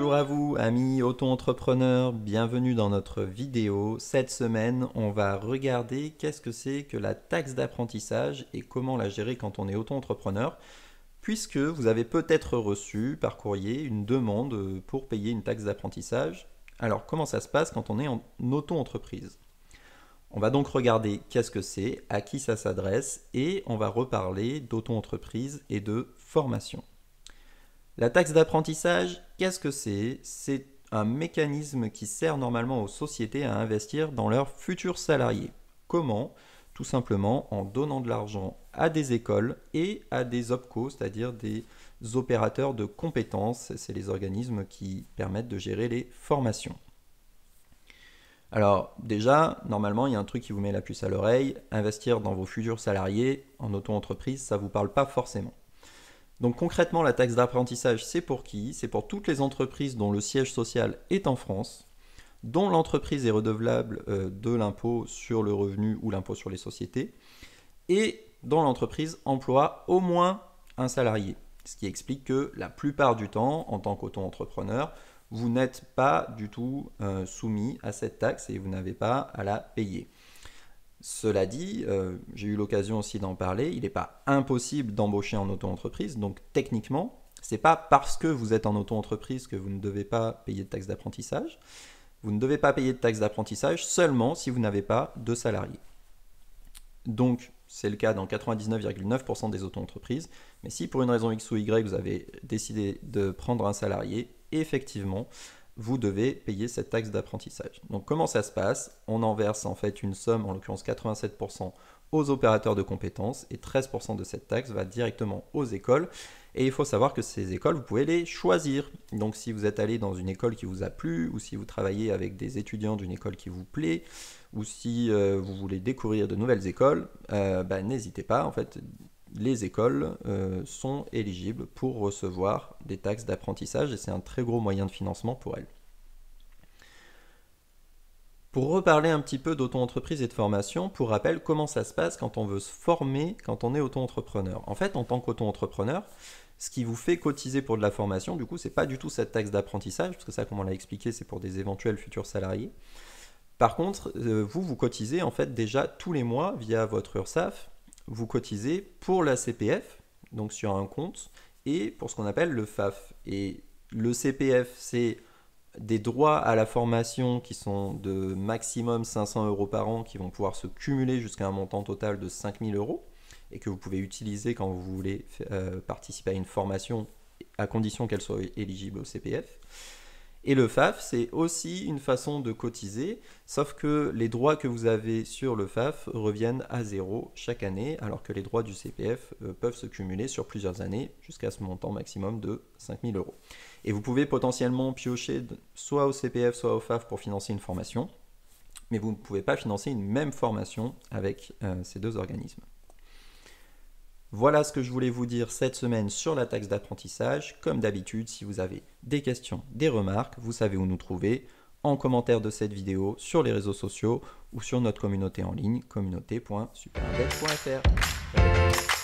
Bonjour à vous, amis auto-entrepreneurs, bienvenue dans notre vidéo. Cette semaine, on va regarder qu'est-ce que c'est que la taxe d'apprentissage et comment la gérer quand on est auto-entrepreneur, puisque vous avez peut-être reçu par courrier une demande pour payer une taxe d'apprentissage. Alors, comment ça se passe quand on est en auto-entreprise? On va donc regarder qu'est-ce que c'est, à qui ça s'adresse, et on va reparler d'auto-entreprise et de formation. La taxe d'apprentissage, qu'est-ce que c'est? C'est un mécanisme qui sert normalement aux sociétés à investir dans leurs futurs salariés. Comment? Tout simplement en donnant de l'argent à des écoles et à des OPCO, c'est-à-dire des opérateurs de compétences. C'est les organismes qui permettent de gérer les formations. Alors déjà, normalement, il y a un truc qui vous met la puce à l'oreille. Investir dans vos futurs salariés en auto-entreprise, ça ne vous parle pas forcément. Donc concrètement, la taxe d'apprentissage, c'est pour qui? C'est pour toutes les entreprises dont le siège social est en France, dont l'entreprise est redevable de l'impôt sur le revenu ou l'impôt sur les sociétés, et dont l'entreprise emploie au moins un salarié. Ce qui explique que la plupart du temps, en tant qu'auto-entrepreneur, vous n'êtes pas du tout soumis à cette taxe et vous n'avez pas à la payer. Cela dit, j'ai eu l'occasion aussi d'en parler, il n'est pas impossible d'embaucher en auto-entreprise, donc techniquement, ce n'est pas parce que vous êtes en auto-entreprise que vous ne devez pas payer de taxe d'apprentissage. Vous ne devez pas payer de taxe d'apprentissage seulement si vous n'avez pas de salariés. Donc, c'est le cas dans 99,9% des auto-entreprises, mais si pour une raison X ou Y, vous avez décidé de prendre un salarié, effectivement, vous devez payer cette taxe d'apprentissage. Donc comment ça se passe? On en verse en fait une somme, en l'occurrence 87% aux opérateurs de compétences et 13% de cette taxe va directement aux écoles. Et il faut savoir que ces écoles, vous pouvez les choisir. Donc si vous êtes allé dans une école qui vous a plu, ou si vous travaillez avec des étudiants d'une école qui vous plaît, ou si vous voulez découvrir de nouvelles écoles, n'hésitez pas. En fait, les écoles sont éligibles pour recevoir des taxes d'apprentissage et c'est un très gros moyen de financement pour elles. Pour reparler un petit peu d'auto-entreprise et de formation, pour rappel, comment ça se passe quand on veut se former, quand on est auto-entrepreneur? En fait, en tant qu'auto-entrepreneur, ce qui vous fait cotiser pour de la formation, du coup, c'est pas du tout cette taxe d'apprentissage, parce que ça, comme on l'a expliqué, c'est pour des éventuels futurs salariés. Par contre, vous cotisez en fait déjà tous les mois via votre URSSAF, vous cotisez pour la CPF, donc sur un compte, et pour ce qu'on appelle le FAF. Et le CPF, c'est des droits à la formation qui sont de maximum 500 € par an, qui vont pouvoir se cumuler jusqu'à un montant total de 5 000 € et que vous pouvez utiliser quand vous voulez participer à une formation, à condition qu'elle soit éligible au CPF. Et le FAF, c'est aussi une façon de cotiser, sauf que les droits que vous avez sur le FAF reviennent à zéro chaque année, alors que les droits du CPF peuvent se cumuler sur plusieurs années, jusqu'à ce montant maximum de 5 000 €. Et vous pouvez potentiellement piocher soit au CPF, soit au FAF pour financer une formation, mais vous ne pouvez pas financer une même formation avec ces deux organismes. Voilà ce que je voulais vous dire cette semaine sur la taxe d'apprentissage. Comme d'habitude, si vous avez des questions, des remarques, vous savez où nous trouver en commentaire de cette vidéo, sur les réseaux sociaux ou sur notre communauté en ligne, communauté.superindex.fr.